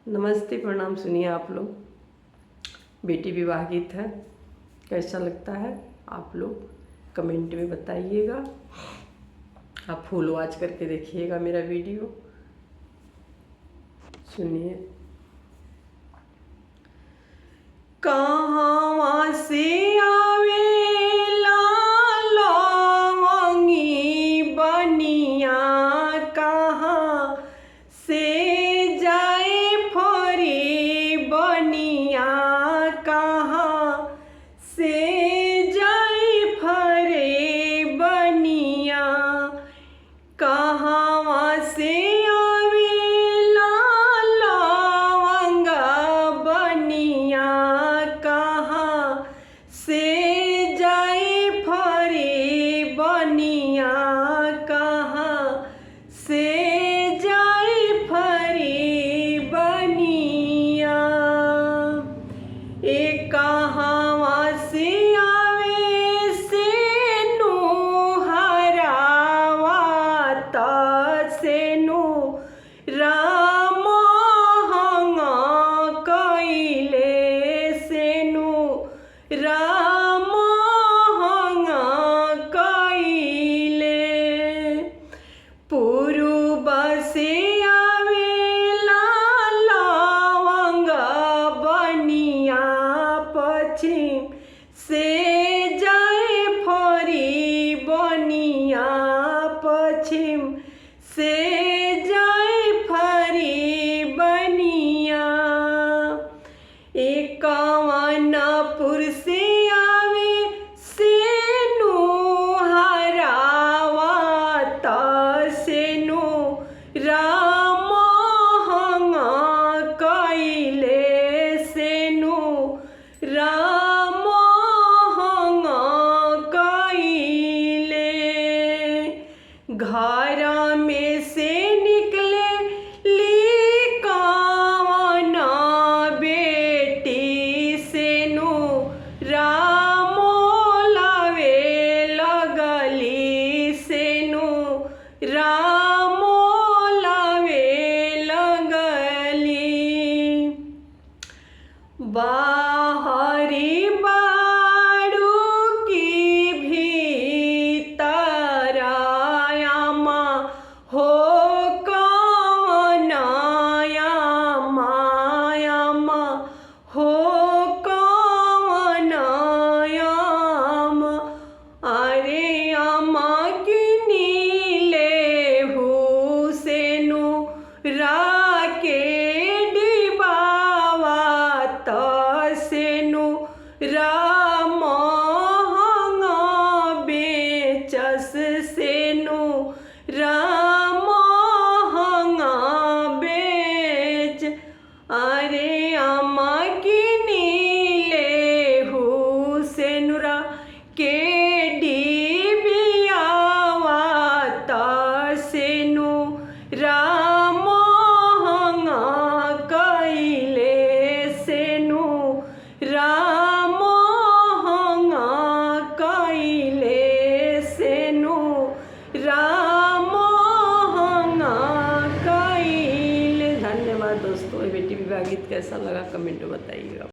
नमस्ते, प्रणाम। सुनिए आप लोग, बेटी विवाह गीत है, कैसा लगता है आप लोग कमेंट में बताइएगा। आप फुल वॉच करके देखिएगा मेरा वीडियो। सुनिए। कहाँ से आवेला लवंगी बनिया, कहाँ से जाए फरी बनिया, कहाँ से जाए फरे बनिया, कहाँ से आवेला लवंगा बनिया, कहाँ से जाए फरे बनिया, कहाँ से जाए फरे बनिया। ए कहाँ से आवे से हरावा से राम कैले से राम कैले। पूर्व से आवेला लवंग बनिया, पश्चिम से जाए फरी बनिया, पश्चिम से जाए फरी बनिया। एकावनपुर से आवे से हरावा से राम कैले से राम कैले। घर में से निकले ली कावन बेटी से राम लावे लगली से राम लावे लगली। बाहरी बाड़ू की भीतर आयामा हो कवनायामा, यामा हो कवनायामा। अरे अमा की नीले से राके राम बेचस से राम बेच। अरे अमा की नीले से नुरा के डिबियावा से राम कैले से राम कैले से राम कैले। धन्यवाद दोस्तों। बेटी विवाह गीत कैसा लगा कमेंट में बताइएगा।